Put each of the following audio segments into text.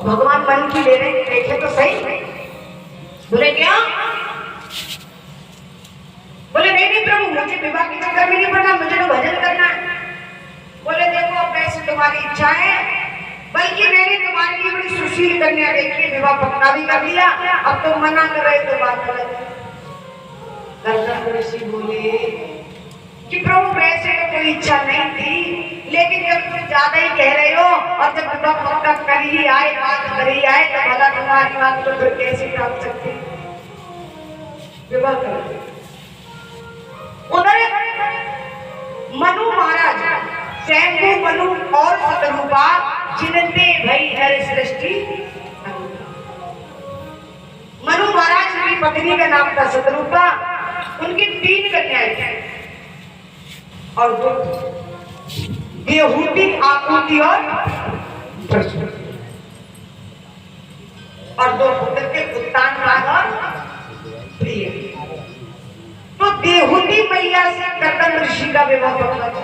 भगवान मन की ले रहे, देखे तो सही। बोले क्या? बोले नहीं नहीं प्रभु, मुझे विवाह के चक्कर में नहीं पड़ना, मुझे तो भजन करना है। बोले देखो अब वैसे तुम्हारी इच्छा है, बल्कि मैंने तुम्हारे लिए बड़ी सुशील कन्या देखी, विवाह पक्का भी कर लिया, अब तुम मना कर रहे तो बात गलत है। गर्दन ऋषि बोले कि प्रभु वैसे तो कोई इच्छा नहीं थी, लेकिन जब तुम ज्यादा ही कह रहे हो और जब विवाह पक्का कर ही आए, बात कर ही आए, तो भला तुम्हारी बात तो फिर कैसे टाल सकते? विवाह कर। उधर मनु महाराज, शंभु मनु और शतरूपा, जिनते भई हर सृष्टि। मनु महाराज की पत्नी का नाम था शतरूपा, उनकी 3 कन्याएं थी और 2 देहूति, आकुति और प्रसूति, और 2 पुत्र थे, उत्तान और प्रिय। तो देहूति मैया से कर्दम ऋषि का विवाह पक्का था।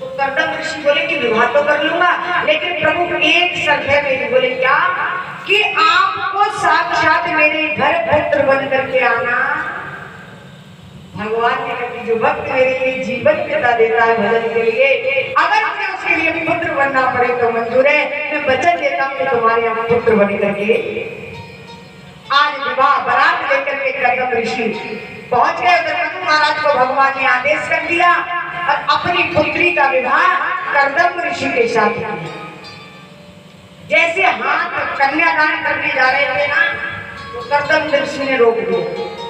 तो कर्दम ऋषि बोले कि विवाह तो कर लूंगा, लेकिन प्रभु एक शर्त है मेरी। बोले क्या? कि आपको साक्षात मेरे घर पुत्र बन करके आना। भगवान ने कहा जो भक्त मेरे लिए जीवन बिता देता है भजन के लिए, अगर मुझे उसके लिए पुत्र बनना पड़े तो मंजूर है। मैं वचन देता हूँ कि तुम्हारे यहाँ पुत्र बन करके। आज विवाह बारात लेकर के कर्दम ऋषि पहुंच गए। उधर मनु महाराज को भगवान ने आदेश कर दिया और अपनी पुत्री का विवाह कर्दम ऋषि के साथ किया। जैसे हाथ कन्यादान करने जा रहे थे ना, तो कर्दम ऋषि ने रोक दिया।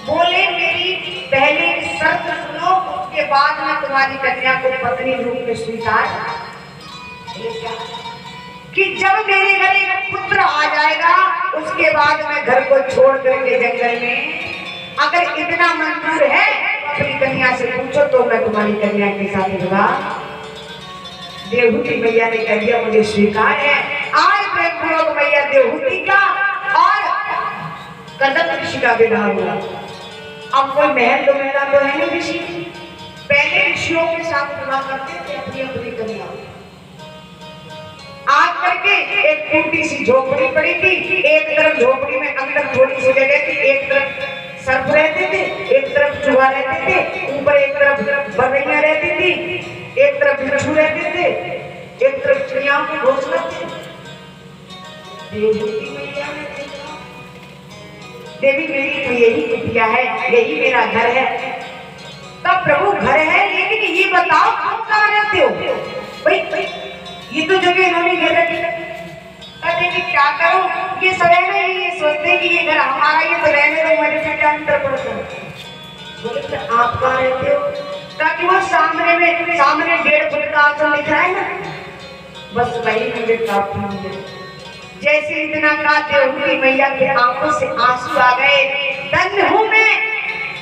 बोले मेरी पहले शर्त सुनो, उसके बाद मैं तुम्हारी कन्या को पत्नी रूप में स्वीकार। कि जब मेरे घर एक पुत्र आ जाएगा, उसके बाद मैं घर को छोड़ करके जंगल में, अगर इतना मंजूर है अपनी कन्या से पूछो तो मैं तुम्हारी कन्या के साथ विवाह। देहूति मैया ने कह दिया मुझे स्वीकार है। आज प्रेमपूर्वक मैया देहूति का और कर्दम ऋषि का विवाह हुआ। अब कोई महल तो मेला तो है नहीं ऋषि, पहले ऋषियों के साथ विवाह करते थे अपनी अपनी कन्या। आज करके एक टूटी सी झोपड़ी पड़ी थी, एक तरफ झोपड़ी में अंदर थोड़ी सी जगह थी, एक तरफ सर्प रहते थे, एक तरफ चूहा रहते थे, ऊपर एक तरफ बरैया रहती थी, एक तरफ बिच्छू रहते थे, एक तरफ चिड़ियाओं के घोंसले थे। देवी मेरी तो यही कुटिया है, यही मेरा घर है। तब प्रभु घर है, लेकिन ये बताओ तुम कहाँ रहते हो? भाई ये तो जगह इन्होंने घेर रखी है। देखिए क्या करूं, ये समय में ये सोचते कि ये घर हमारा, ये तो रहने दो, मेरे से क्या अंतर पड़ता है। बोले तो आप कहाँ रहते हो? ताकि वो सामने 1.5 फुट का आसन दिख रहा है ना, बस वही मुझे काफी है। जैसे इतना कहा देहूति मैया के आंखों से आंसू आ गए। धन्य हूं मैं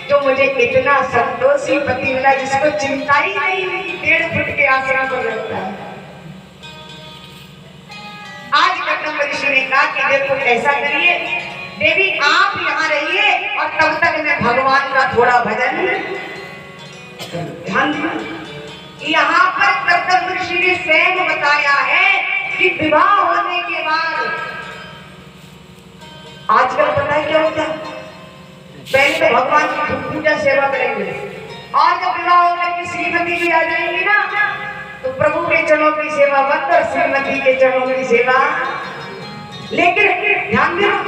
जो मुझे इतना संतोषी पति मिला, जिसको चिंता ही नहीं 1.5 फुट के आसन पर रहता है। आज कर्दम ऋषि ने कहा कि देखो ऐसा करिए देवी, आप यहाँ रहिए और तब तक मैं भगवान का थोड़ा भजन ध्यान दूं। यहाँ पर कर्दम ऋषि ने स्वयं बताया है कि विवाह होने के बाद आजकल पता है क्या होता है, पहले तो भगवान की पूजा सेवा करेंगे और जब विवाह होकर के श्रीमती भी आ जाएंगी ना, तो प्रभु के चरणों की सेवा बंद और श्रीमती के चरणों की सेवा। लेकिन ध्यान देना,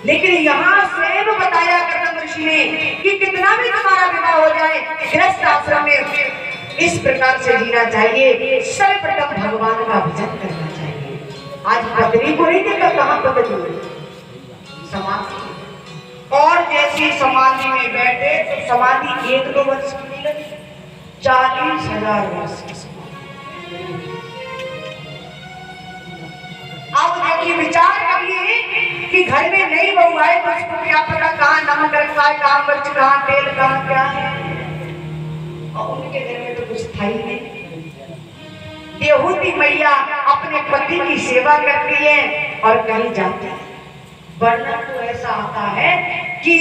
लेकिन यहाँ स्वयं बताया कर्दम ऋषि ने कि कितना भी तुम्हारा विवाह हो जाए, गृहस्थ आश्रम में इस प्रकार से जीना चाहिए। सर्वप्रथम भगवान का भजन करना चाहिए। आज पत्नी को नहीं देखा, कहाँ पत्नी समाधि, और जैसे समाधि में बैठे तो समाधि 1-2 वर्ष की नहीं लगी, 40,000 वर्ष की समाधि। अब देखिए विचार करिए कि घर में नई बहू आए तो उसको क्या पता कहाँ नमक रखा है, कहाँ मिर्च, कहाँ तेल, कहाँ क्या है, और उनके घर में तो कुछ था ही नहीं। देहूति मैया अपने पति की सेवा करती है और कहीं जाती है। वर्णन तो ऐसा आता है कि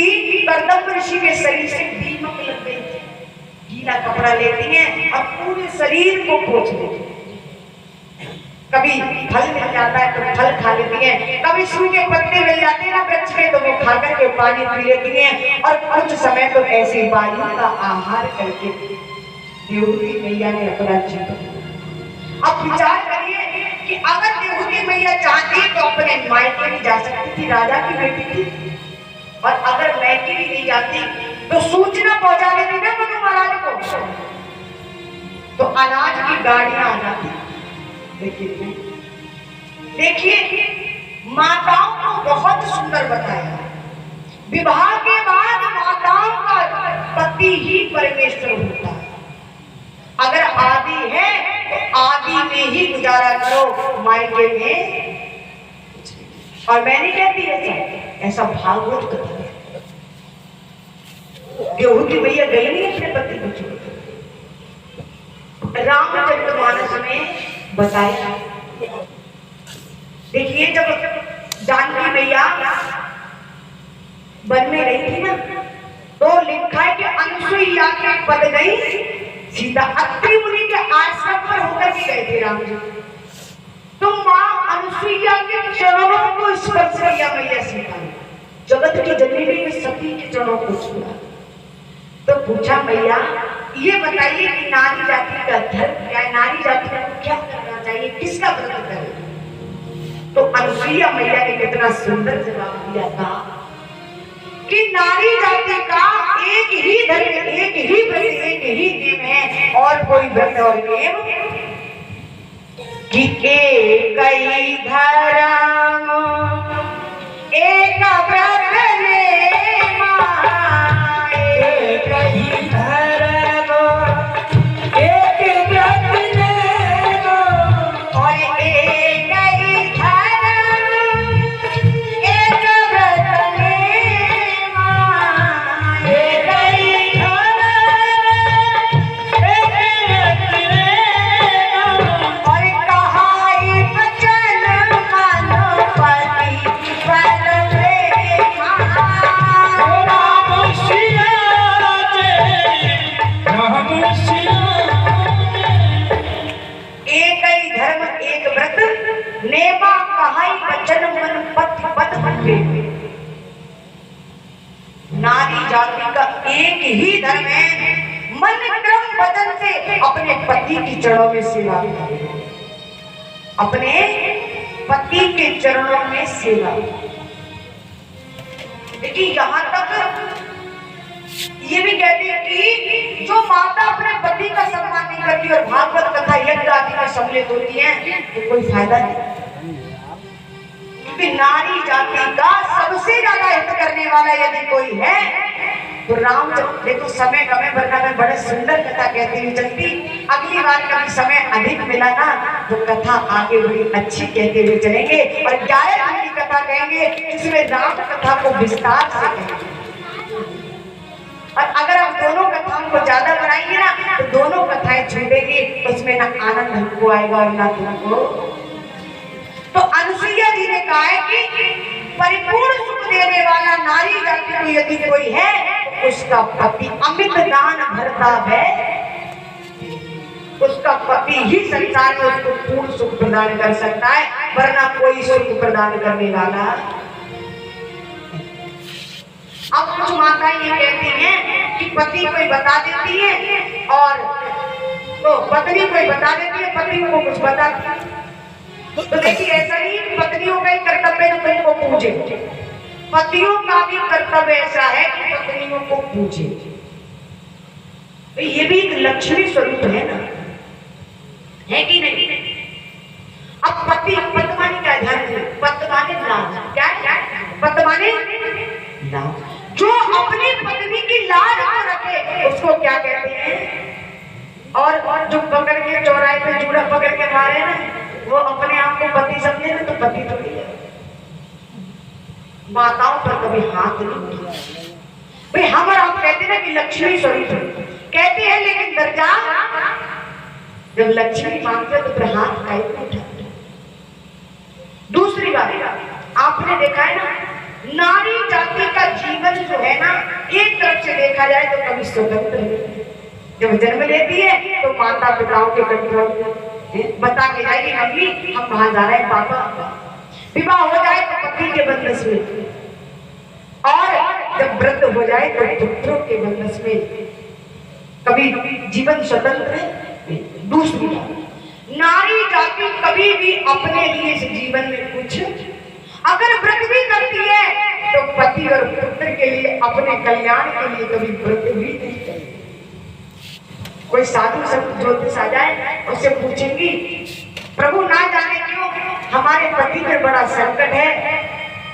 कर्दम ऋषि के शरीर से दीमक लग गई, गीला कपड़ा लेती हैं और पूरे शरीर को पोंछ देती हैं। कभी फल मिल जाता है तो फल खा लेती हैं, कभी सूखे पत्ते मिल जाते हैं ना वृक्ष के तो वो खा करके पानी पी लेती हैं, और कुछ समय तो ऐसे वायु का आहार करके देवहूति मैया ने अपना जीवन। अब विचार करिए कि अगर देवहूति मैया चाहती तो अपने मायके नहीं जा सकती थी, राजा की बेटी थी, और अगर मायके भी नहीं जाती तो सूचना पहुंचा देती ना मनु महाराज को, तो अनाज की गाड़ियां आ जाती। देखिए माताओं को बहुत सुंदर बताया, विवाह के बाद माताओं का पति ही परमेश्वर होता है। अगर आदि है तो आदि में ही गुजारा करो, मायके में। और मैं नहीं कहती ऐसा भागवत कथा है। देवहूति मैया गई नहीं अपने पति को छोड़, रामचरितमानस में बताया। देखिए जब जानकी मैया वन में गई थी ना, तो लिखा है कि अनुसुईया के पद गई सीता, अत्रि मुनि के आश्रम पर होकर के गए थे राम जी, तो मां अनुसुईया के चरणों को स्पर्श किया मैया सीता ने, जगत की जननी ने सती के चरणों को छुआ। तो पूछा मैया ये बताइए कि नारी जाति का धर्म क्या है, नारी जाति को क्या करना चाहिए, किसका व्रत करें? तो अनुसुईया मैया ने कितना सुंदर जवाब दिया था कि नारी जाति का एक ही धर्म, एक ही व्रत, एक ही नियम है, और कोई व्रत और नियम कि एक ही धर्म एक व्रत नारी जाति का एक ही धर्म है, मन क्रम वचन से अपने पति की चरणों में सेवा, अपने पति के चरणों में सेवा। देखिए यहाँ तक ये भी कहती है कि जो माता अपने पति का सम्मान नहीं करती और भागवत कथा यज्ञ आदि में सम्मिलित होती है तो कोई फायदा नहीं, क्योंकि नारी जाति का सबसे ज्यादा हित करने वाला यदि कोई है तो राम। देखो समय कम है, वरना मैं बड़े सुंदर कथा कहती हुई चलती, अगली बार कभी समय अधिक मिला ना तो कथा आगे बड़ी अच्छी कहते हुए चलेंगे, और 11 दिन की कथा कहेंगे जिसमें राम कथा को विस्तार से कहेंगे। और अगर आप दोनों कथाओं को ज्यादा बनाएंगे ना तो दोनों कथाएं छूटेगी, उसमें ना आनंद हमको आएगा और ना तुमको। तो अनुसुईया जी ने कहा है कि परिपूर्ण सुख देने वाला नारी जाति को यदि कोई है, उसका पति अमित दान भरता है, उसका पति ही संसार में उसको पूर्ण सुख प्रदान कर सकता है, वरना कोई सुख प्रदान करने वाला। अब कुछ माताएं ये कहती हैं कि पति कोई बता देती है और तो पत्नी कोई बता देती है, पति को कुछ बताती है। तो देखिए ऐसा नहीं पत्नियों का ही कर्तव्य है पति को पूजे, पतियों का भी कर्तव्य ऐसा है कि पत्नियों को पूजे। तो ये भी एक लक्ष्मी स्वरूप है ना, है कि नहीं? अब पति पत माने क्या, पत माने लाज, क्या पत माने लाज। जो अपनी पत्नी की लाज को रखे उसको क्या कहते हैं? और जो पकड़ के चौराहे पे जूड़ा पकड़ के मारे ना, वो अपने आप को पति समझे ना तो पति तो नहीं है। माताओं पर कभी हाथ नहीं उठाया भाई। हम और आप कहते ना कि लक्ष्मी स्वरूप कहते हैं, लेकिन दर्जा जब लक्ष्मी मांगते तो फिर हाथ काहे को उठाते। दूसरी बात आपने देखा है ना, नारी जाति का जीवन जो है ना, एक तरफ से देखा जाए तो कभी स्वतंत्र है। जब जन्म लेती है तो माता पिताओं के कंट्रोल, बता के जाएगी मम्मी हम वहां जा रहे हैं पापा। विवाह हो जाए तो पति के बंधस में, और जब व्रत हो जाए तो पुत्रों के बंधस में। कभी जीवन स्वतंत्र है। दूसरी नारी जाति कभी भी अपने लिए इस जीवन में कुछ अगर व्रत भी करती है तो पति और पुत्र के लिए, अपने कल्याण के लिए कभी व्रत भी नहीं करती। कोई साधु संत ज्योतिष आ जाए उससे पूछेंगी प्रभु ना जाने क्यों हमारे पति पे बड़ा संकट है,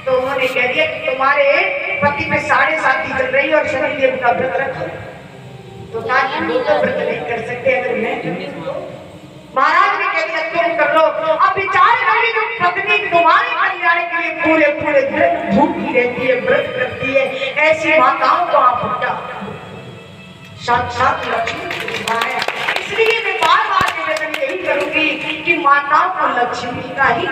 तो उन्होंने कह दिया कि तुम्हारे पति पे 7.5 चल रही है और शनिदेव का व्रत रखो। तो कहा वो तो व्रत नहीं कर सकते अगर मैं, महाराज ने कह दिया तुम कर लो। अब विचार करिए जो पत्नी तुम्हारे कल्याण के लिए पूरे पूरे दिन भूखी रहती है, व्रत करती है, ऐसी माताओं को आप हटा साक्षात लक्ष्मी है। इसलिए मैं बार बार निवेदन यही करूंगी कि माताओं को लक्ष्मी का ही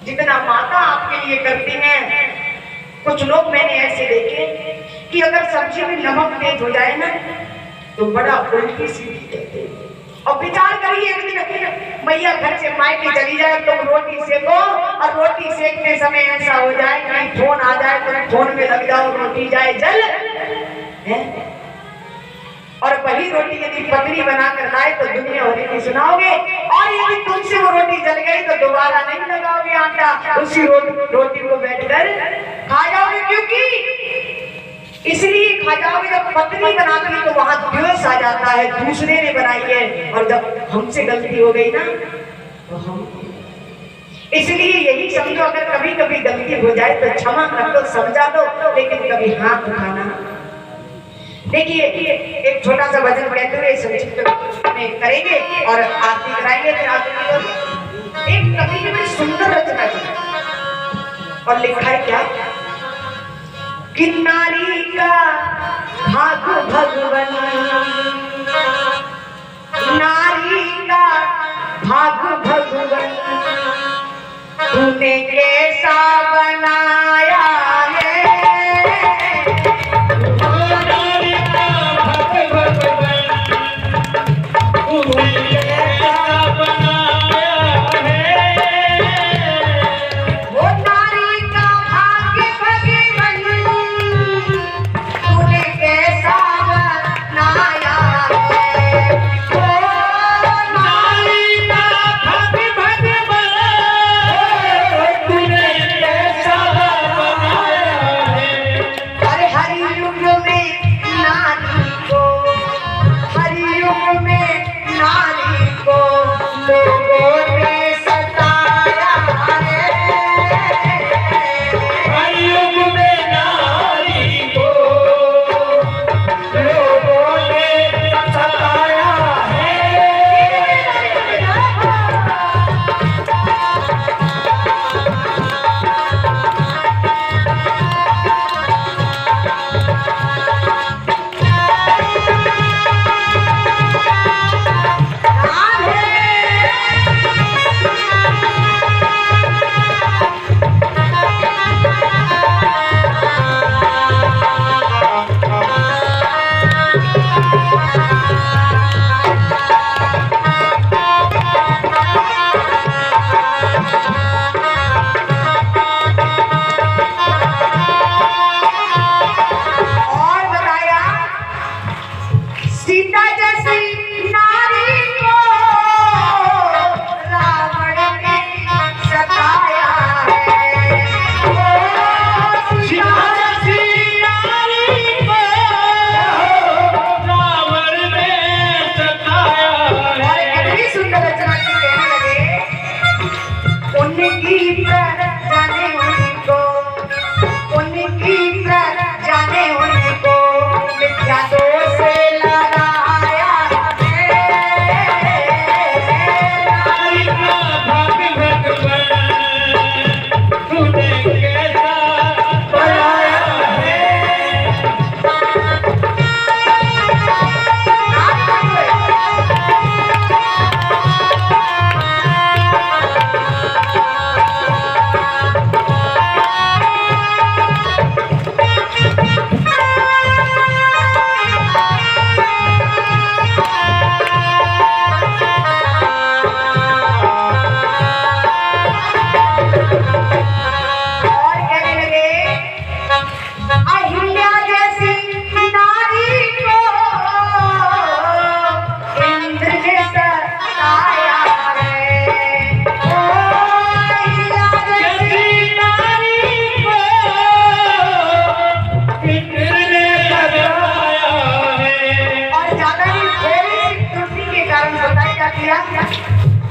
जितना माता आपके लिए करती हैं। कुछ लोग मैंने ऐसे देखे कि अगर सब्जी में नमक तेज हो जाए ना तो बड़ा उल्टी सीधी करते हैं। और विचार करिए एक दिन मैया घर से मायके चली जाए तो रोटी सेको, और रोटी सेकते समय ऐसा हो जाए कि फोन आ जाए तो फोन में लग जाओ, रोटी जाए जल है? और वही रोटी यदि पतली बनाकर लाए तो दुनिया भर की सुनाओगे, और यदि तुमसे वो रोटी जल गई तो दोबारा नहीं लगाओगे आटा, उसी रोटी को बैठकर खा जाओगे। क्योंकि इसलिए खा जाओगे जब पत्नी बनाती है तो वहां द्वेष आ जाता है, दूसरे ने बनाई है, और जब हमसे गलती हो गई ना तो हम, इसलिए यही समझो अगर कभी कभी गलती हो जाए तो क्षमा कर दो, समझा दो, लेकिन कभी हाथ उठाना। देखिए एक छोटा सा भजन कहते हुए संक्षिप्त में करेंगे और आरती कराएंगे। फिर आरती एक कवि ने बड़ी सुंदर रचना की और लिखा है क्या कि नारी का भाग भगवन, नारी का भाग भगवन तूने कैसा बनाया है,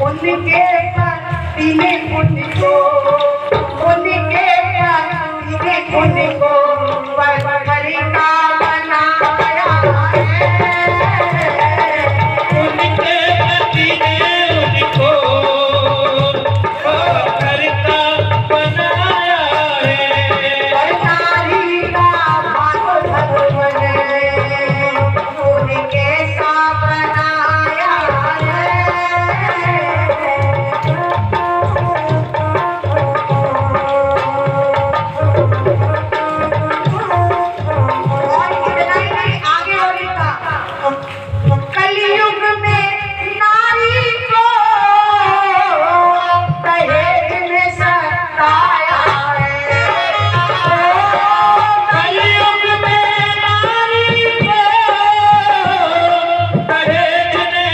उनके पति ने उनको पत्थर का बनाया है। उनके पति ने उनको पत्थर का बनाया है। और नारी का भगवान उनके सा बनाया कलयुग में नारी को दहेज में सताया है। कलयुग में नारी को दहेज ने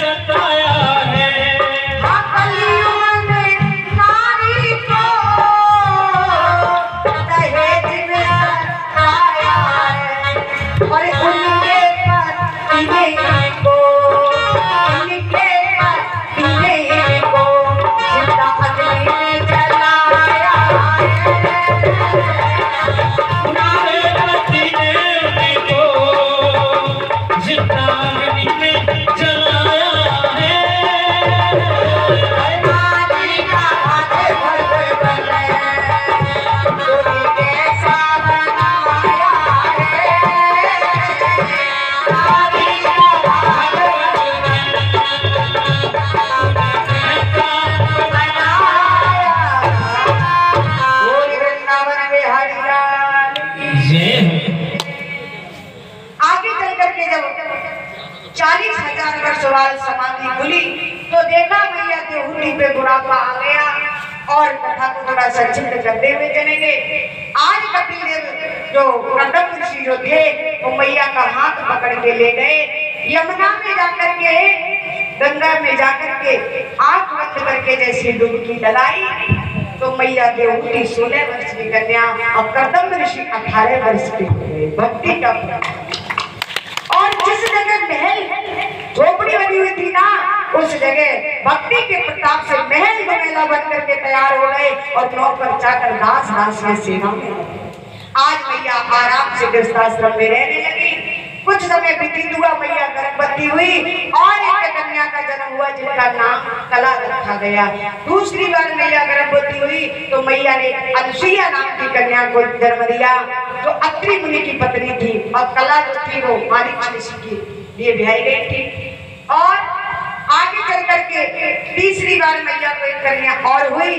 सताया है। हाँ, कलयुग में नारी को दहेज में सताया है। और उनके आगे चल करके जब 40,000 वर्ष बाद समाधि खुली तो देखा मैया देवहूति पे बुढ़ापा आ गया। और कथा को थोड़ा संक्षिप्त करते हुए चलेंगे। आज कपिल देव जो कर्दम ऋषि जो थे वो मैया का हाथ पकड़ के ले गए यमुना में जाकर के, गंगा में जाकर के आंख बंद करके जैसे डुबकी लगाई तो मैया देवहूति 16 वर्ष की कन्या और कर्दम ऋषि 18 वर्ष के भक्ति का। और जिस जगह महल झोपड़ी बनी हुई थी ना उस जगह भक्ति के प्रताप से महल बमेला बन करके तैयार हो गए और नौकर चाकर दास दास में सेना में। आज मैया आराम से गृहस्थाश्रम में रहने लगी। कुछ समय व्यतीत हुआ, मैया गर्भवती हुई और एक कन्या का जन्म हुआ जिनका नाम कला रखा गया। दूसरी बार मैया गर्भवती हुई तो मैया ने अनुसुईया नाम की कन्या को जन्म दिया जो अत्रि मुनि की पत्नी थी। और कला जो थी वो मारीच ऋषि की लिए ब्याही गई थी। और आगे चल करके तीसरी बार मैया को एक कन्या और हुई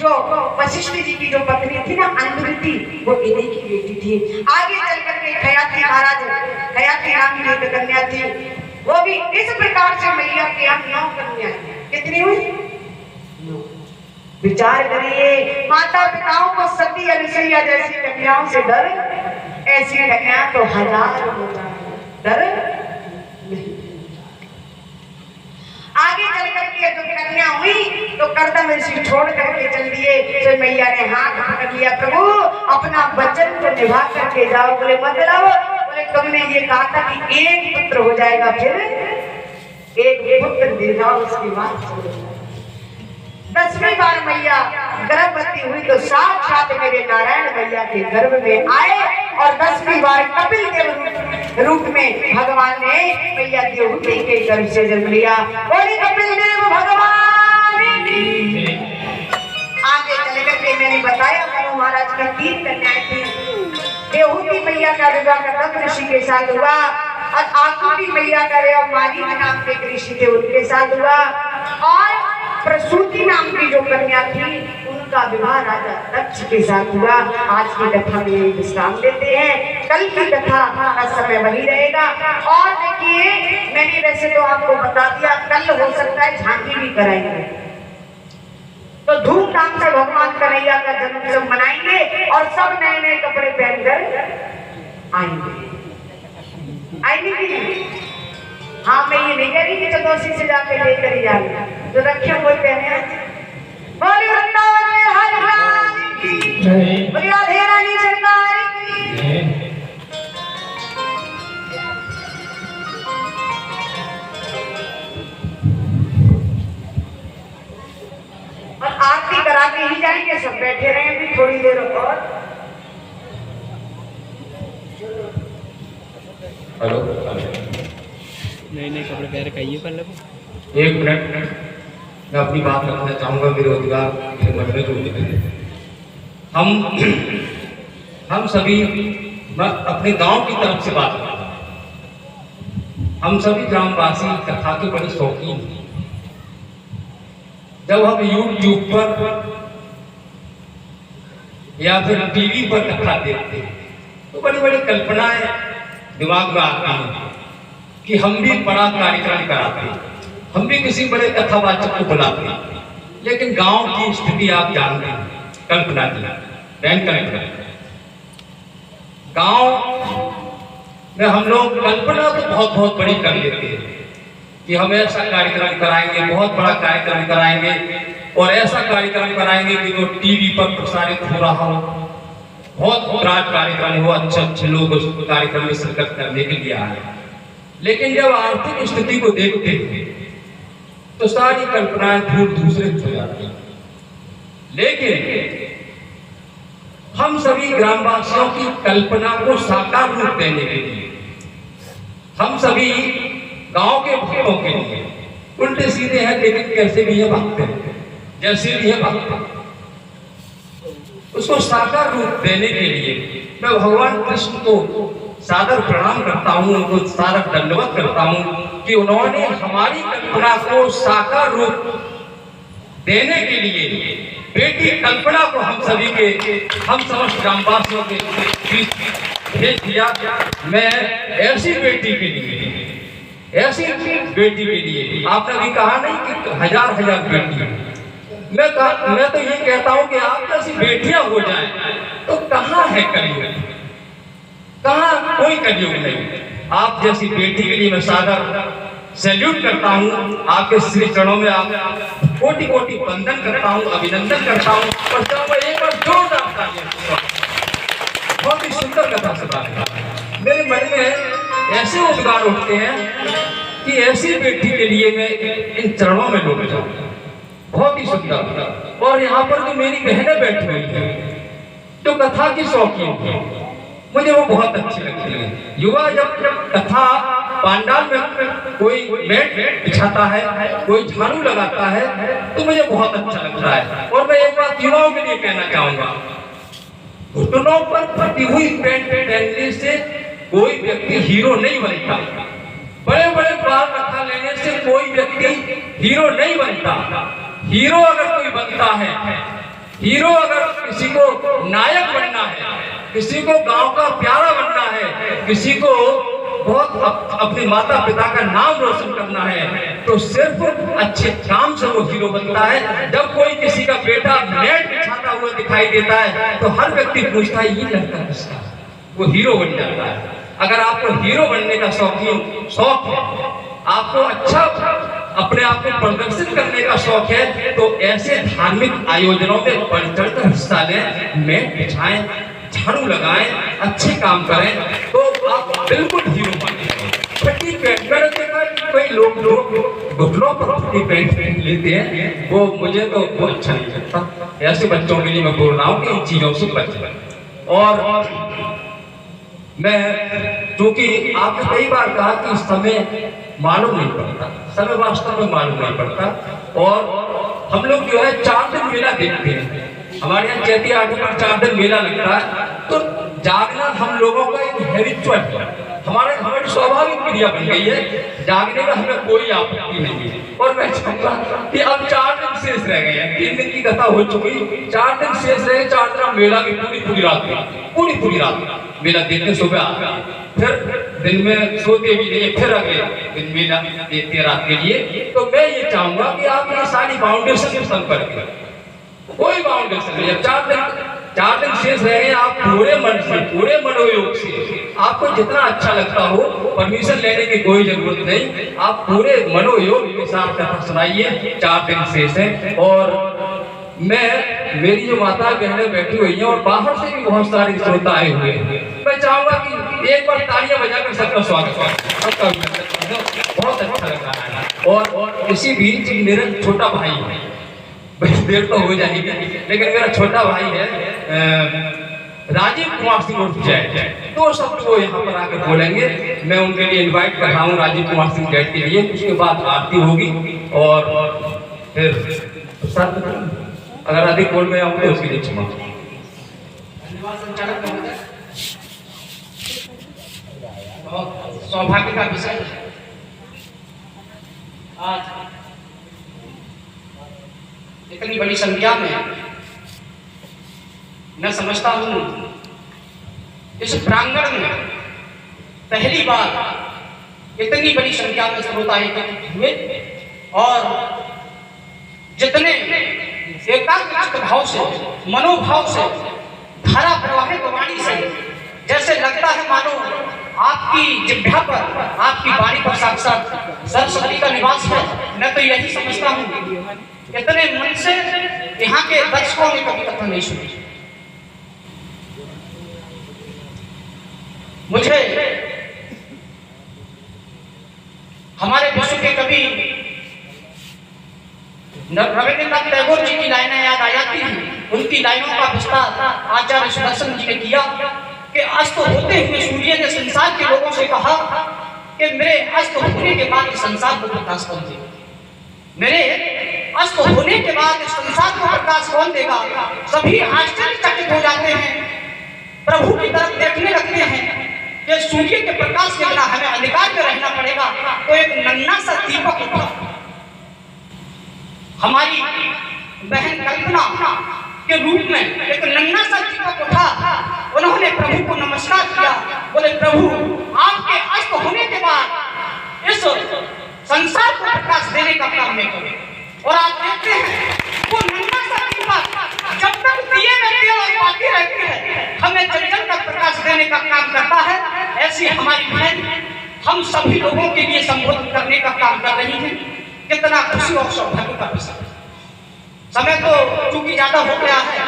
जो वशिष्ठ जी की जो पत्नी थी ना अंधुरति, वो इन्हीं की बेटी थी। आगे चल करके खयाती महाराज, खयाती नाम की एक कन्या थी, वो भी इस प्रकार से मैया के यहाँ 9 कन्या। कितनी हुई? विचार करिए, माता पिताओं को सती अनुसुईया जैसी कन्याओं से डर, ऐसी कन्या तो 1000 हो जाए डर। आगे चल करके जो कन्या हुई तो कर्दम ऋषि छोड़ करके चल दिए। तो मैया ने हाथ पकड़ लिया, प्रभु अपना वचन को निभा करके जाओ। बोले मतलब? बोले तुमने ये कहा था कि एक पुत्र हो जाएगा, फिर एक पुत्र दे जाओ, उसके बाद 10वीं बार मैया गर्भवती हुई तो साक्षात मेरे नारायण मैया के गर्भ में आए। और 10वीं बार कपिल देव रूप में भगवान ने मैया देवहूति के गर्भ से जन्म लिया। बोले कपिल देव भगवान की। आगे चले करके मैंने बताया मनु महाराज के 3 कन्याएं थी। देवहूति मैया का विवाह कर्दम ऋषि के साथ हुआ और आकुति मैया का विवाह मारीच नाम के ऋषि थे उनके साथ हुआ। और प्रसूति नाम की जो कन्या थी उनका विवाह राजा दक्ष के साथ हुआ। आज की कथा में विश्राम लेते हैं, कल की कथा का समय वही रहेगा। और देखिए मैंने वैसे तो आपको बता दिया, कल हो सकता है झांकी भी कराएंगे तो धूमधाम से भगवान कन्हैया का जन्मोत्सव मनाएंगे और सब नए नए कपड़े पहनकर आएंगे। आएंगे कि नहीं? हाँ, मैं ये नहीं कह रही कि चतौसी से जाके लेकर ही जाना, जो रखे हुए पहने। बोली वृंदावन में हर रानी की, बोली राधे रानी सरकार की। आगे ही जाएंगे, सब बैठे रहे भी थोड़ी देर और। हेलो, नए नए कपड़े पहन के आइए पहले को। एक मिनट, मैं अपनी बात रखना चाहूँगा। बेरोजगार मेरे मन में जो उठे हम सभी, मैं अपने गांव की तरफ से बात करता हूँ। हम सभी ग्रामवासी कथा के बड़े शौकीन हैं। जब हम YouTube पर या फिर टीवी पर कथा देखते हैं तो बड़ी बड़ी कल्पनाएं दिमाग में आती हैं कि हम भी बड़ा कार्यक्रम कराते हैं, हम भी किसी बड़े कथावाचक को बुलाते हैं। लेकिन गांव की स्थिति आप जानते हैं, कल्पना की गांव में हम लोग कल्पना तो बहुत बड़ी कर लेते हैं कि हम ऐसा कार्यक्रम कराएंगे, बहुत बड़ा कार्यक्रम कराएंगे और ऐसा कार्यक्रम कराएंगे कि जो टीवी पर प्रसारित हो रहा हो, बहुत बड़ा कार्यक्रम हो, अच्छे लोग उस कार्यक्रम में शिरकत करने के लिए आए। लेकिन जब आर्थिक स्थिति को देखते हैं तो सारी कल्पनाएं धूल दूसरे हो जाती हैं। लेकिन हम सभी ग्रामवासियों की कल्पना को साकार रूप देने के लिए, हम सभी गांव के भक्तों के लिए, उल्टे सीधे हैं लेकिन कैसे भी ये भागते हैं, जैसे भी ये भागते हैं, उसको साकार रूप देने के लिए मैं भगवान कृष्ण को सादर प्रणाम करता हूँ, उनको सादर दंडवत करता हूँ कि उन्होंने हमारी कल्पना को साकार रूप देने के लिए बेटी कल्पना को हम सभी के, हम समस्त ग्रामवासियों के बीच भेज दिया। मैं ऐसी बेटी के लिए आपने भी कहा नहीं कि हजार बेटी, मैं तो ये कहता हूँ कि आप ऐसी बेटियां हो जाएं तो कहाँ है कलयुग, कहाँ कोई कलयुग नहीं। आप जैसी बेटी के लिए मैं सादर सैल्यूट करता हूँ, आपके श्री चरणों में आप कोटि वंदन करता हूँ, अभिनंदन करता हूँ। और जब एक बार जोरदार तालियां, बहुत ही सुंदर कथा से बात मेरे मन में ऐसे उद्गार उठते हैं कि ऐसी बेटी के लिए मैं इन चरणों में डूब जाऊँ। बहुत ही सुंदर। और यहाँ पर जो मेरी बहनें बैठी हुई है जो कथा की शौकीन है, मुझे वो बहुत अच्छी लगती है। युवा जब कथा पांडाल में कोई मैट बिछाता है, कोई झाड़ू लगाता है तो मुझे बहुत अच्छा लगता है। और मैं एक बात युवाओं के लिए कहना चाहूंगा, घुटनों पर फटी हुई पैंट पहनने से कोई व्यक्ति हीरो नहीं बनता, बड़े बड़े बाल रखा लेने से कोई व्यक्ति हीरो नहीं बनता। हीरो अगर कोई बनता है, हीरो अगर किसी को नायक बनना है, किसी को गांव का प्यारा बनना है, किसी को बहुत अपने माता पिता का नाम रोशन करना है, तो सिर्फ अच्छे काम से वो हीरो बनता है। जब कोई किसी का बेटा मैट बिछाता हुआ दिखाई देता है तो हर व्यक्ति पूछता है ये लड़का किसका, वो हीरो बन जाता है। अगर आपको हीरो बनने का शौक है, आपको अच्छा अपने आप को प्रदर्शित करने का शौक है, तो ऐसे धार्मिक आयोजनों में बढ़ चढ़कर हिस्सा लें, मैट बिछाएं, झाड़ू लगाएं, अच्छे काम करें, तो आप बिल्कुल हीरो बनेंगे। फटी पैंट, मैंने देखा कि कई लोग घुटनों पर फटी पैंट पहन लेते हैं, वो मुझे तो वो अच्छा नहीं लगता। ऐसे बच्चों के लिए मैं बोल रहा हूँ कि इन चीजों से बचें। और मैं, क्योंकि आपने कई बार कहा कि समय मालूम नहीं पड़ता, समय वास्तव में मालूम नहीं पड़ता। और हम लोग जो है 4 दिन मेला देखते हैं, हमारे यहाँ चैती आटे पर 4 दिन मेला लगता है। तो जागना हम लोगों का एक हैबिचुअल है, हमारी स्वाभाविक क्रिया बन गई है, जागने में हमें कोई आपत्ति नहीं है। और मैं चाहूंगा कि अब 4 दिन शेष रह गए हैं, 3 दिन की कथा हो चुकी, 4 दिन शेष रहे। 4 दिन मेला की पूरी रात मेला देखते, सुबह आते, फिर दिन में सोते भी नहीं, फिर अगले दिन मेला देखते रात के लिए। तो मैं ये चाहूंगा कि आप ये सारी बाउंडेशन के संपर्क करें, कोई बाउंडेशन नहीं। 4 दिन शेष रह गए, आप पूरे मन से, पूरे मनोयोग से, आपको जितना अच्छा लगता हो, परमिशन लेने की कोई जरूरत नहीं, आप पूरे मनोयोग के साथ कथा सुनाइए। 4 दिन शेष है। और मेरी जो माता बहनें बैठी हुई हैं और बाहर से भी बहुत सारे श्रोता आए हुए हैं, मैं चाहूंगा कि एक बार तालियां बजाकर सबका स्वागत करें। बहुत अच्छा लग रहा है। और इसी बीच मेरा छोटा भाई है, देर तो हो जाएगी, लेकिन मेरा छोटा भाई है राजीव कुमार सिंह उर्फ जय, दो शब्द वो यहाँ पर आकर बोलेंगे। मैं उनके लिए इनवाइट कर रहा हूँ राजीव कुमार सिंह जय के लिए। उसके बाद आरती होगी और फिर अगर अधिक बोल में आऊँ तो उसके लिए क्षमा। धन्यवाद संचालक महोदय। बहुत सौभाग्य का विषय है आज इतनी बड़ी संख्या में, मैं समझता हूं इस प्रांगण में पहली बार इतनी बड़ी संख्या में श्रोता एकत्रित हुए और जितने एकाग्र भाव से, मनोभाव से, धारा प्रवाहित वाणी से, जैसे लगता है मानो आपकी जिह्वा पर, आपकी वाणी पर साक्षात सरस्वती का निवास है। मैं तो यही समझता हूँ इतने मन से यहाँ के दर्शकों ने कभी कथा नहीं सुनी। मुझे हमारे विश्व के कवि रविंद्रनाथ टैगोर जी की लाइनें याद आ जाती हैं। उनकी लाइनों का विस्तार आचार्य सुदर्शन जी ने किया कि अस्त होते हुए सूर्य ने संसार के लोगों से कहा कि मेरे अस्त होने के बाद संसार को प्रकाश कौन देगा, मेरे अस्त होने के बाद संसार को प्रकाश कौन देगा। सभी आश्चर्यचकित हो जाते हैं, प्रभु की तरफ देखने लगते हैं कि सूर्य के प्रकाश के बिना हमें अंधकार में रहना पड़ेगा। तो एक नन्हा सा दीपक उठा, हमारी बहन कल्पना के रूप में एक नन्हा सा दीपक उठा। उन्होंने प्रभु को नमस्कार किया, बोले प्रभु आपके अस्त होने के बाद इस संसार को प्रकाश देने का काम नहीं करें। और आप देखते हैं वो नन्हा सा दीपक जब तक दिए में तेल और बाती रहती है हमें जल का प्रकाश देने का काम करता है। ऐसी हमारी बहन हम सभी लोगों के लिए संबोधित करने का काम कर रही है। कितना खुशी और सौभाग्य का विषय। समय तो चूंकि ज्यादा हो गया है,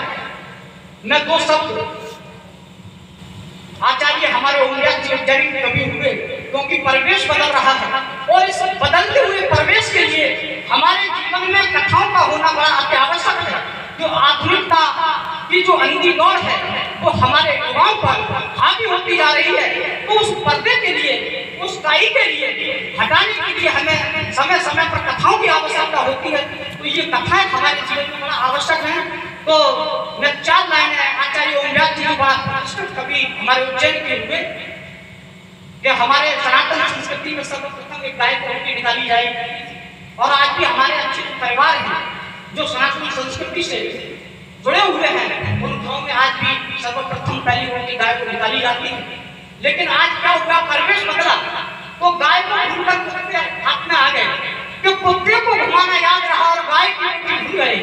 मैं दो शब्द आचार्य हमारे जरिए कभी हुए, क्योंकि परिवेश बदल रहा है और इस बदलते हुए परिवेश के लिए हमारे जीवन में कथाओं का होना बड़ा अत्यावश्यक है। जो आधुनिकता की जो अंधी दौड़ है वो हमारे युवाओं पर हावी होती जा रही है, तो उस पर्दे के लिए, उस काई के लिए हटाने के लिए हमें समय समय पर कथाओं की आवश्यकता होती है। तो ये कथाएं हमारे जीवन में बड़ा आवश्यक है। तो मैं चार लाइनें आचार्य ओमव्यास जी बड़ा प्रतिष्ठित कवि हमारे उज्जैन के हुए कि हमारे सनातन संस्कृति में सर्वप्रथम एक गाय को रोटी निकाली जाएगी। और आज भी हमारे अच्छे परिवार हैं जो सनातन संस्कृति से जुड़े हुए हैं, उन घरों में आज भी सर्वप्रथम पहली रोटी गाय को निकाली जाती है। लेकिन आज क्या हुआ, परिवेश बदला तो गाय को भूलकर कुत्ते हाथ में आ गए कि कुत्ते को घुमाना याद रहा और गाय की रोटी भूल गए।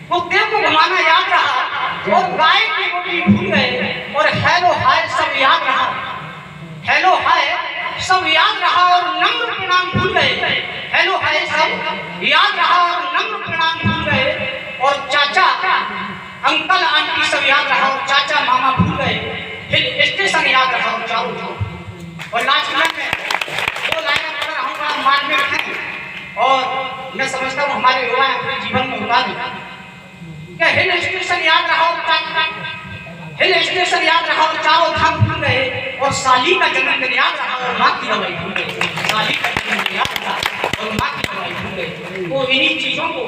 कुत्ते को घुमाना याद रहा और गाय की रोटी भूल गए। और हेलो हाय सब याद रहा, हेलो हाय सब याद रहा और नम्र प्रणाम भूल गए। हेलो हाय सब याद रहा और नम्र प्रणाम भूल गए। और चाचा अंकल आंटी सब याद रहा और चाचा मामा भूल गए। हिल स्टेशन याद रहा और चारों धाम। और लास्ट में दो लाइनें पढ़ रहा हूँ, बड़ा मान में रखें और मैं समझता हूँ हमारे युवा अपने जीवन में उतार क्या हिल स्टेशन याद रहा और हिल स्टेशन याद रहा और चारों धाम भूल गए। और साली का जन्मदिन याद रहा और माँ की दवाई भूल गए। साली का जन्मदिन याद रहा और माँ की दवाई भूल गए। तो इन्हीं चीजों को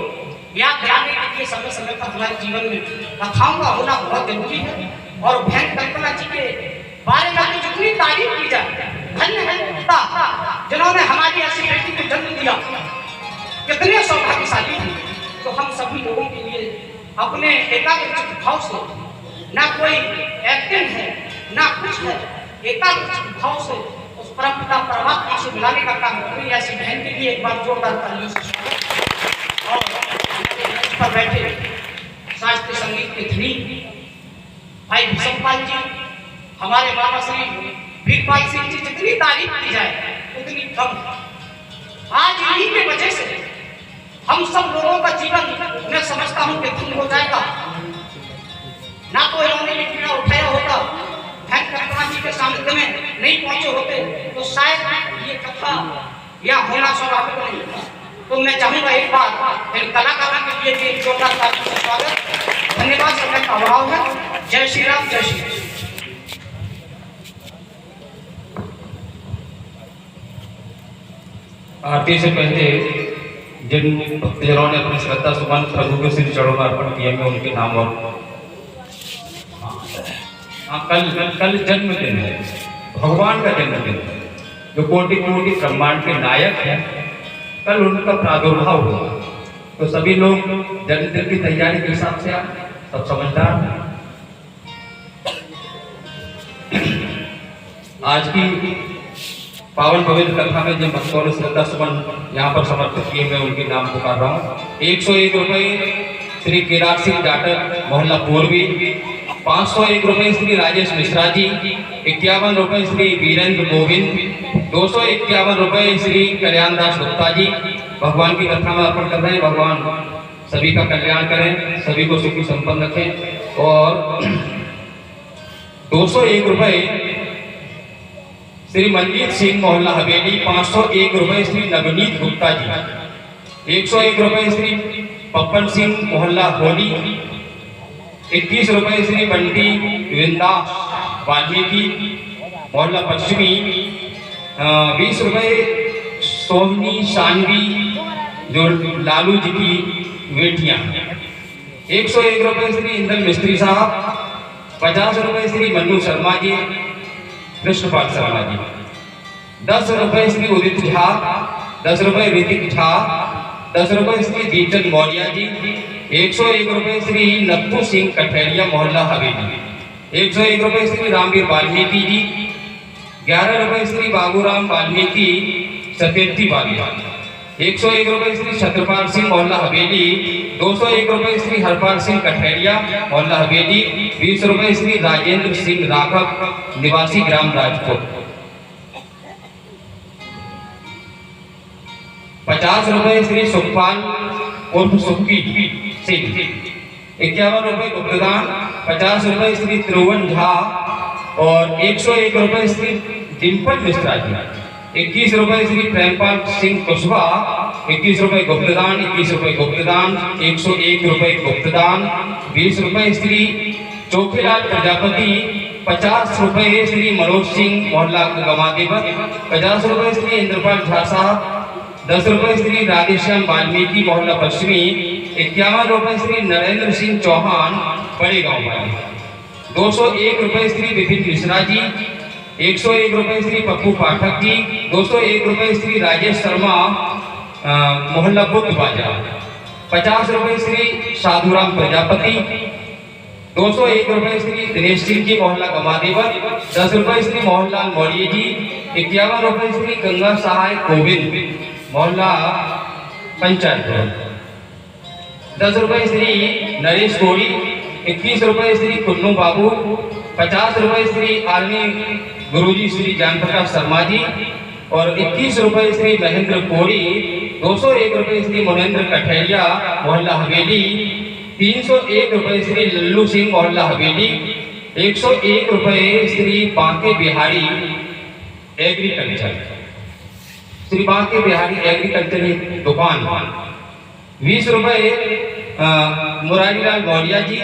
याद दिलाने के लिए समय समय पर हमारे जीवन में कथाओं का होना बहुत जरूरी है। और बहन कल्पना जी के बारे में जितनी तारीफ की जाए, धन्य है पिता जिन्होंने हमारी ऐसी बेटी को जन्म दिया, कितने सौभाग्यशाली हैं। तो हम सभी लोगों के लिए अपने एकाग्र भाव से, ना कोई एक्टिंग है ना कुछ है, एकाग्र भाव से उस परम पिता परमात्मा से मिलाने का काम करें। ऐसी बहन के लिए एक बार जोरदार तालियों से स्वागत। और पर बैठे शास्त्रीय संगीत के धनी भाई भीष्मपाल जी, हमारे बाबा श्री वीरपाल सिंह जी, जितनी तारीफ की जाए उतनी कम। आज इन्हीं के वजह से हम सब लोगों का जीवन मैं समझता हूँ कि धन्य हो जाएगा। ना तो इन्होंने ये पीड़ा उठाया होता, बहन कल्पना जी के सामने में नहीं पहुंचे होते तो शायद ये कथा या होना स्वाभाविक नहीं होता। तो मैं चाहूंगा एक बार इन कलाकारों के लिए भी एक जोरदार तालियों से स्वागत। धन्यवाद, समय का अभाव है। जय श्री राम, जय श्री राम। आरती से पहले जिन भक्तजनों ने अपनी श्रद्धा सुमन प्रभु के श्री चरणों में अर्पण किए, मैं उनके नाम और कल जन्मदिन है, भगवान का जन्मदिन है, जो कोटि कोटि ब्रह्मांड के नायक हैं। कल उनका प्रादुर्भाव हुआ, तो सभी लोग जन्मदिन की तैयारी के हिसाब से सब समझदार हैं। आज की पावन पवित्र कथा में जिन भक्तों ने श्रद्धा सुमन यहाँ पर समर्पित किए, मैं उनके नाम पुकार रहा हूँ। 101 रुपये श्री केदार सिंह जाटक, मोहल्ला पूर्वी। 501 रुपये श्री राजेश मिश्रा जी। 51 रुपये श्री वीरेंद्र गोविंद। 251 रुपये श्री कल्याण दास गुप्ता जी। भगवान की कथा में अर्पण कर रहे हैं। भगवान सभी का कल्याण करें, सभी को सुखी संपन्न रखें। और 201 रुपये श्री मनजीत सिंह, मोहल्ला हवेली। 501 रुपये श्री नवनीत गुप्ता जी। 101 रुपये श्री पप्पन सिंह, मोहल्ला होली। 21 रुपये श्री बंटी विंदास वाल्मीकि, मोहल्ला पश्चिमी। 20 रुपये सोहनी शानवी, जो लालू जी की बेटियां। 101 रुपये श्री इंदल मिस्त्री साहब। 50 रुपये श्री मन्नू शर्मा जी, कृष्णपाल शर्मा जी। 10 रुपये श्री उदित झा। 10 रुपये ऋतिक झा। 10 रुपये श्री दीपचंद मौर्य जी। 101 रुपये श्री नत्थू सिंह कठेरिया, मोहल्ला हवेली। 101 रुपये श्री रामवीर वाल्मीकि जी। 11 रुपये श्री बाबूराम वाल्मीकि, सतेती वाली। 101 रुपये श्री छत्रपाल सिंह, मोहल्ला हवेली। 201 रुपये श्री हरपाल सिंह कठेरिया, मोहल्ला हवेली। 20 रुपये श्री राजेंद्र सिंह राघव, निवासी ग्राम राजपुर। 50 रुपये श्री सुखपाल उर्फ सुखी सिंह। 51 रुपये गुप्तदान। 50 रुपये श्री त्रिभुवन झा और 101 रुपये श्री डिम्पल मिश्रा जी। 21 रुपये श्री प्रेमपाल सिंह कुशवाहा। 21 रुपये गुप्तदान। 21 रुपये गुप्तदान। 101 रुपये गुप्तदान। 20 रुपये श्री चोखेलाल प्रजापति। 50 रुपये श्री मनोज सिंह, मोहल्ला गमादेवर। 50 रुपये श्री इंद्रपाल झा साहब। 10 रुपये श्री राधेश्याम वाल्मीकि, मोहल्ला पश्चिमी। 51 रुपये श्री नरेंद्र सिंह चौहान, बड़े गांव वाले। 201 रुपये श्री विपिन मिश्रा जी। 101 रुपये श्री पप्पू पाठक जी। 201 रुपये श्री राजेश शर्मा, मोहल्ला बुद्ध बाजार। 50 रुपये श्री साधुराम प्रजापति। 201 रुपये श्री दिनेश सिंह जी, मोहल्ला गमादेवर। 10 रुपये श्री मोहनलाल मौर्य जी। 51 रुपये श्री गंगा सहाय गोविंद, मोहल्ला पंचायत। 10 रुपये श्री नरेश गोड़ी। 21 रुपये श्री कुन्नू बाबू। 50 रुपये श्री आर्मी गुरुजी श्री जानप्रकाश शर्मा जी और 21 रुपये श्री महेंद्र कोड़ी। 201 रुपये श्री मुनेंद्र कठेरिया, मोहल्ला हवेली। 301 रुपये श्री लल्लू सिंह, मोहल्ला हवेली। 101 रुपये श्री बांके बिहारी एग्रीकल्चर, श्री बांके बिहारी एग्रीकल्चर दुकान। 20 रुपये मुरारीलाल मौर्य जी।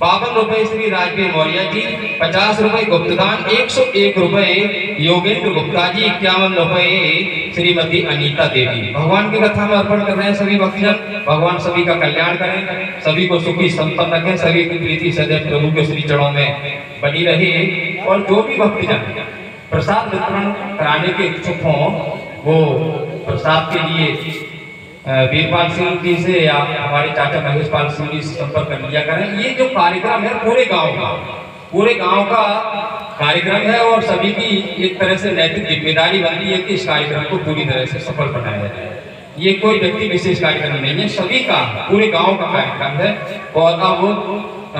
52 रुपये श्री राजवीर मौर्य जी। 50 रुपये गुप्तदान। 101 रुपये योगेंद्र गुप्ता जी। 51 रुपये श्रीमती अनीता देवी। भगवान की कथा में अर्पण कर रहे हैं सभी भक्तजन। भगवान सभी का कल्याण करें, सभी को सुखी संपन्न रखें, सभी की प्रीति सदैव प्रभु के श्री चरणों में बनी रहे। और जो भी भक्तजन प्रसाद वितरण कराने के इच्छुक हों, वो प्रसाद के लिए वीरपाल सिंह जी से या हमारे चाचा महेश पाल सिंह जी से संपर्क कर लिया करें। ये जो कार्यक्रम है पूरे गांव का कार्यक्रम है और सभी की एक तरह से नैतिक जिम्मेदारी बनती है कि इस कार्यक्रम को पूरी तरह से सफल बनाया जाए। ये कोई व्यक्ति विशेष कार्यक्रम नहीं है, सभी का, पूरे गांव का कार्यक्रम है। और अब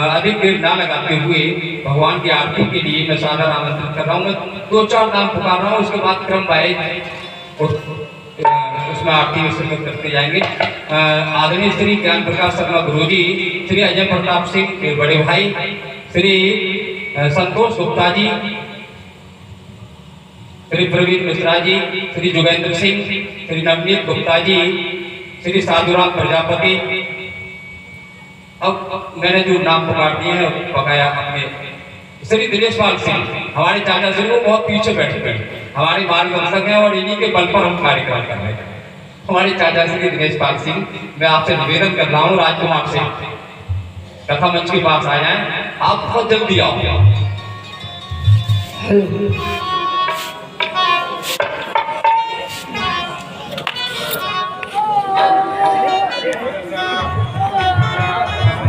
अधिक देर ना लगाते हुए भगवान की आरती के लिए मैं सादर आमंत्रित कर रहा हूँ। मैं 2-4 नाम पुकार रहा हूँ, उसके बाद क्रम वाइज उसमें आरती में सम्मिलित करते जाएंगे। आदरणीय श्री ज्ञान प्रकाश शर्मा गुरुजी, श्री अजय प्रताप सिंह बड़े भाई, श्री संतोष गुप्ता जी, श्री प्रवीण मिश्रा जी, श्री जोगेंद्र सिंह, श्री नवनीत गुप्ता जी, श्री साधुराम प्रजापति। अब मैंने जो नाम पुकार दिए हैं बकाया अपने श्री दिनेश पाल सिंह, हमारे चाचा श्री वो बहुत पीछे बैठे थे, हमारे मार्गदर्शक हैं और इन्हीं के बल पर हम कार्यक्रम कर रहे हैं। हमारे चाचा श्री दिनेश पाल सिंह, मैं आपसे निवेदन कर रहा हूँ राजकुमार से कथा मंच के पास आ जाएं, आप बहुत जल्दी आओ।